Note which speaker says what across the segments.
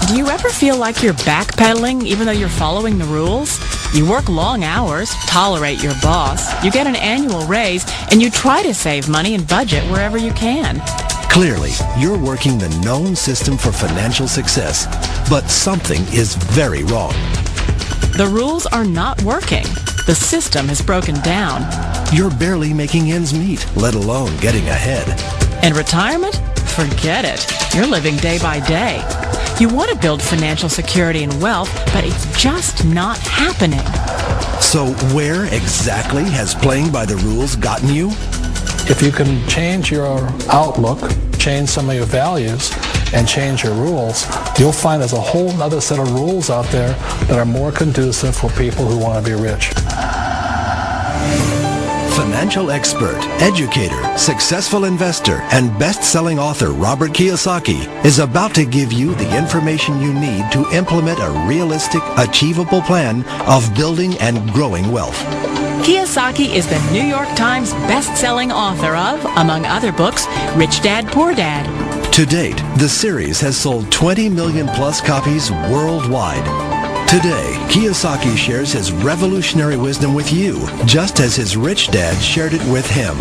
Speaker 1: Do you ever feel like you're backpedaling even though you're following the rules? You work long hours, tolerate your boss, you get an annual raise, and you try to save money and budget wherever you can.
Speaker 2: Clearly, you're working the known system for financial success, but something is very wrong.
Speaker 1: The rules are not working. The system has broken down.
Speaker 2: You're barely making ends meet, let alone getting ahead.
Speaker 1: And retirement? Forget it. You're living day by day. You want to build financial security and wealth, but it's just not happening.
Speaker 2: So where exactly has playing by the rules gotten you?
Speaker 3: If you can change your outlook, change some of your values, and change your rules, you'll find there's a whole other set of rules out there that are more conducive for people who want to be rich.
Speaker 2: Financial expert, educator, successful investor, and best-selling author Robert Kiyosaki is about to give you the information you need to implement a realistic, achievable plan of building and growing wealth.
Speaker 1: Kiyosaki is the New York Times best-selling author of, among other books, Rich Dad, Poor Dad.
Speaker 2: To date, the series has sold 20 million plus copies worldwide. Today, Kiyosaki shares his revolutionary wisdom with you, just as his rich dad shared it with him.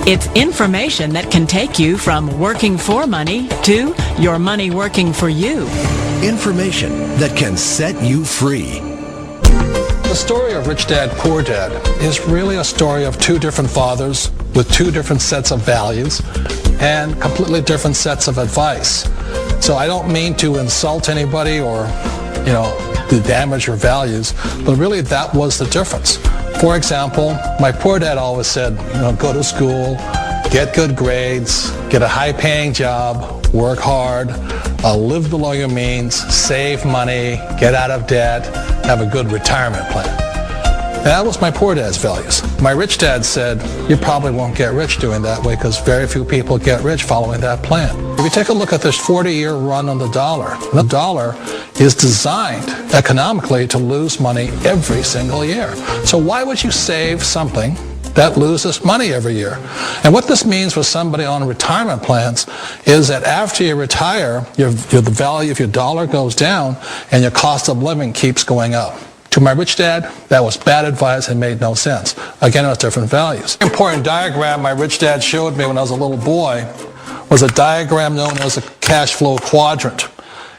Speaker 1: It's information that can take you from working for money to your money working for you.
Speaker 2: Information that can set you free.
Speaker 3: The story of Rich Dad, Poor Dad is really a story of two different fathers with two different sets of values and completely different sets of advice. So I don't mean to insult anybody or, to damage your values, but really that was the difference. For example, my poor dad always said, go to school, get good grades, get a high-paying job, work hard, live below your means, save money, get out of debt, have a good retirement plan. And that was my poor dad's values. My rich dad said, you probably won't get rich doing that way because very few people get rich following that plan. If you take a look at this 40-year run on the dollar is designed economically to lose money every single year. So why would you save something that loses money every year? And what this means for somebody on retirement plans is that after you retire, the value of your dollar goes down and your cost of living keeps going up. To my rich dad, that was bad advice and made no sense. Again, it was different values. An important diagram my rich dad showed me when I was a little boy was a diagram known as a cash flow quadrant.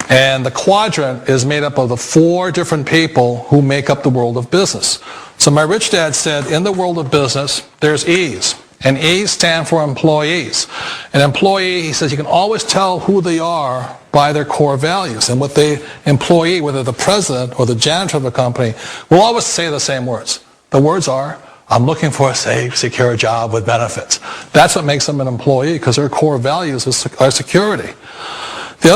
Speaker 3: And the quadrant is made up of the four different people who make up the world of business. So my rich dad said, in the world of business, there's E's. And E's stand for employees. An employee, he says, you can always tell who they are by their core values. And what the employee, whether the president or the janitor of the company, will always say the same words. The words are, I'm looking for a safe, secure job with benefits. That's what makes them an employee, because their core values are security. The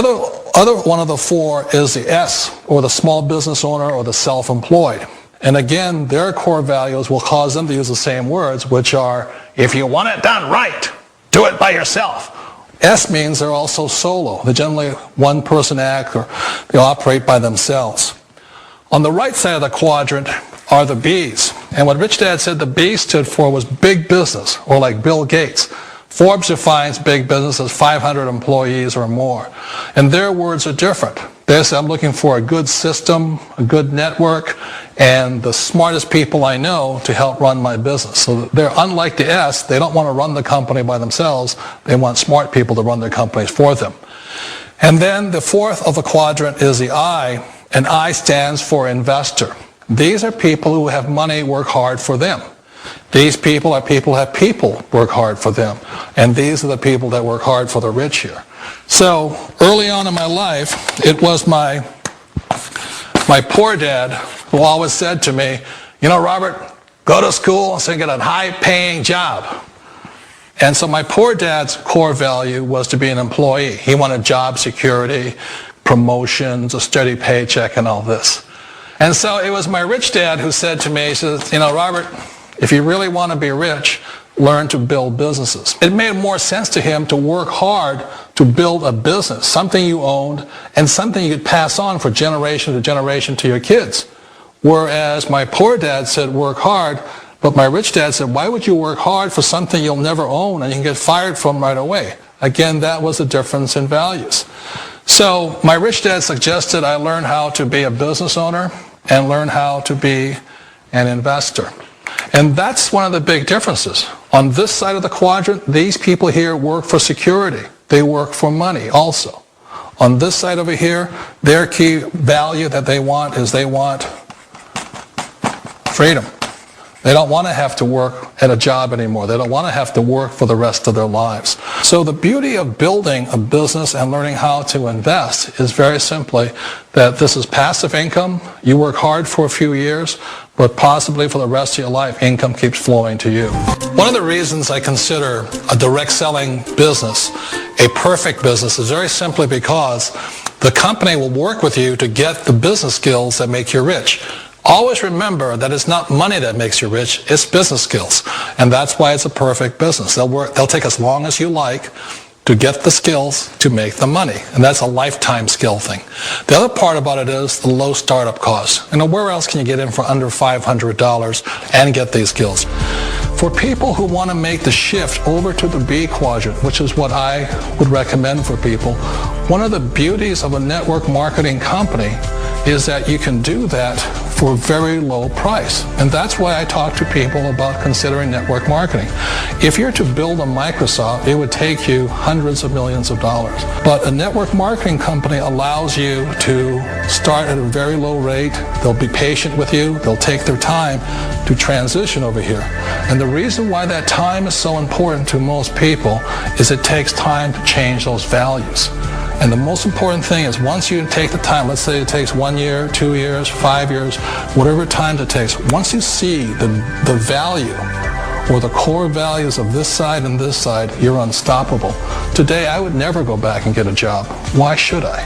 Speaker 3: other one of the four is the S, or the small business owner or the self-employed. And again, their core values will cause them to use the same words, which are, if you want it done right, do it by yourself. S means they're also solo. They're generally one-person act, or they operate by themselves. On the right side of the quadrant are the B's. And what Rich Dad said the B stood for was big business, or like Bill Gates. Forbes defines big business as 500 employees or more. And their words are different. They say, I'm looking for a good system, a good network, and the smartest people I know to help run my business. So they're unlike the S. They don't want to run the company by themselves. They want smart people to run their companies for them. And then the fourth of the quadrant is the I, and I stands for investor. These are people who have money work hard for them. These people are people who have people work hard for them. And these are the people that work hard for the rich here. So early on in my life, it was my poor dad who always said to me, Robert, go to school and get a high-paying job. And so my poor dad's core value was to be an employee. He wanted job security, promotions, a steady paycheck, and all this. And so it was my rich dad who said to me, he says, Robert, if you really want to be rich, learn to build businesses. It made more sense to him to work hard to build a business, something you owned, and something you could pass on for generation to generation to your kids. Whereas my poor dad said work hard, but my rich dad said, why would you work hard for something you'll never own and you can get fired from right away? Again, that was a difference in values. So my rich dad suggested I learn how to be a business owner and learn how to be an investor. And that's one of the big differences. On this side of the quadrant, these people here work for security. They work for money also. On this side over here, their key value that they want is they want freedom. They don't want to have to work at a job anymore. They don't want to have to work for the rest of their lives. So the beauty of building a business and learning how to invest is very simply that this is passive income. You work hard for a few years, but possibly for the rest of your life, income keeps flowing to you. One of the reasons I consider a direct selling business a perfect business is very simply because the company will work with you to get the business skills that make you rich. Always remember that it's not money that makes you rich, it's business skills. And that's why it's a perfect business. They'll take as long as you like to get the skills to make the money. And that's a lifetime skill thing. The other part about it is the low startup cost. Where else can you get in for under $500 and get these skills? For people who want to make the shift over to the B quadrant, which is what I would recommend for people, one of the beauties of a network marketing company is that you can do that for a very low price. And that's why I talk to people about considering network marketing. If you're to build a Microsoft, it would take you hundreds of millions of dollars. But a network marketing company allows you to start at a very low rate. They'll be patient with you. They'll take their time to transition over here. And the reason why that time is so important to most people is it takes time to change those values. And the most important thing is once you take the time, let's say it takes 1 year, 2 years, 5 years, whatever time it takes, once you see the value or the core values of this side and this side, you're unstoppable. Today, I would never go back and get a job. Why should I?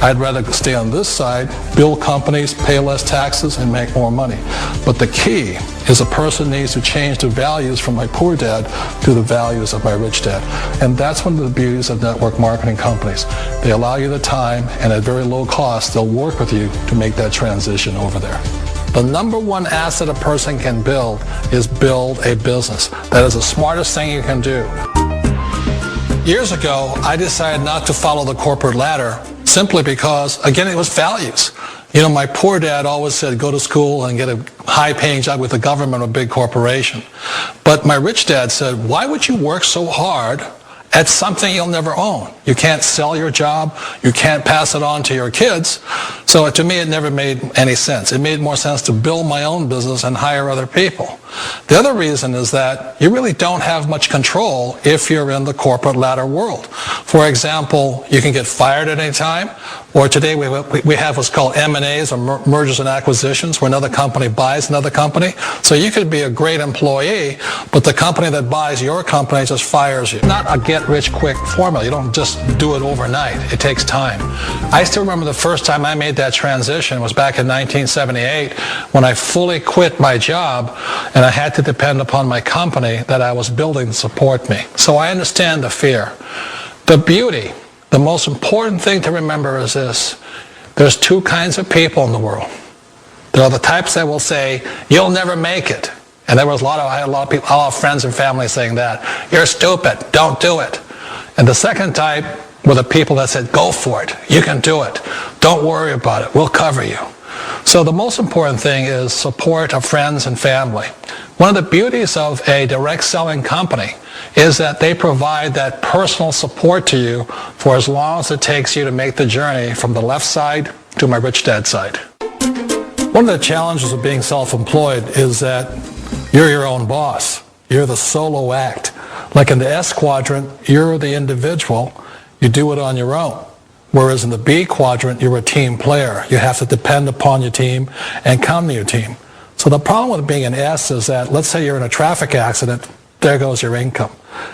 Speaker 3: I'd rather stay on this side, build companies, pay less taxes, and make more money. But the key is a person needs to change the values from my poor dad to the values of my rich dad. And that's one of the beauties of network marketing companies. They allow you the time, and at very low cost, they'll work with you to make that transition over there. The number one asset a person can build is build a business. That is the smartest thing you can do. Years ago, I decided not to follow the corporate ladder simply because, again, it was values. My poor dad always said, go to school and get a high-paying job with the government or a big corporation. But my rich dad said, why would you work so hard at something you'll never own? You can't sell your job. You can't pass it on to your kids. So to me, it never made any sense. It made more sense to build my own business and hire other people. The other reason is that you really don't have much control if you're in the corporate ladder world. For example, you can get fired at any time, or today we have what's called M&As, or mergers and acquisitions, where another company buys another company. So you could be a great employee, but the company that buys your company just fires you. Not a get-rich-quick formula. You don't just do it overnight. It takes time. I still remember the first time I made that transition was back in 1978 when I fully quit my job and I had to depend upon my company that I was building to support me. So I understand the fear. The beauty, the most important thing to remember is this. There's two kinds of people in the world. There are the types that will say, you'll never make it. And I had a lot of people, a lot of friends and family saying that. You're stupid. Don't do it. And the second type were the people that said, go for it. You can do it. Don't worry about it. We'll cover you. So the most important thing is support of friends and family. One of the beauties of a direct selling company is that they provide that personal support to you for as long as it takes you to make the journey from the left side to my rich dad side. One of the challenges of being self-employed is that you're your own boss. You're the solo act. Like in the S quadrant, you're the individual. You do it on your own. Whereas in the B quadrant, you're a team player. You have to depend upon your team and come to your team. So the problem with being an S is that, let's say you're in a traffic accident, there goes your income.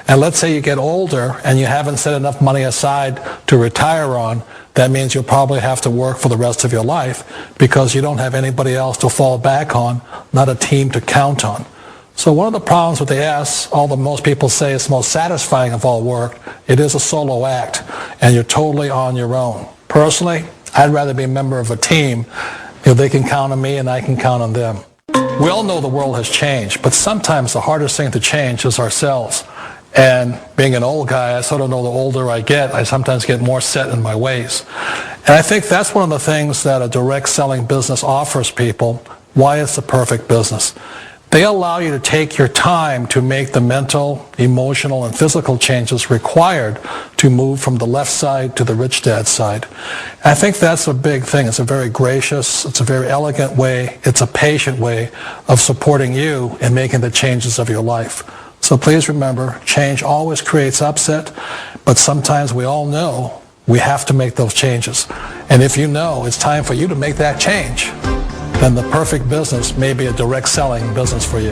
Speaker 3: And let's say you get older and you haven't set enough money aside to retire on, that means you'll probably have to work for the rest of your life because you don't have anybody else to fall back on, not a team to count on. So one of the problems with the S, although most people say it's the most satisfying of all work, it is a solo act, and you're totally on your own. Personally, I'd rather be a member of a team if they can count on me and I can count on them. We all know the world has changed, but sometimes the hardest thing to change is ourselves. And being an old guy, I sort of know the older I get, I sometimes get more set in my ways. And I think that's one of the things that a direct selling business offers people, why it's the perfect business. They allow you to take your time to make the mental, emotional, and physical changes required to move from the left side to the rich dad side. And I think that's a big thing. It's a very gracious, it's a very elegant way, it's a patient way of supporting you in making the changes of your life. So please remember, change always creates upset, but sometimes we all know we have to make those changes. And if you know it's time for you to make that change, then the perfect business may be a direct selling business for you.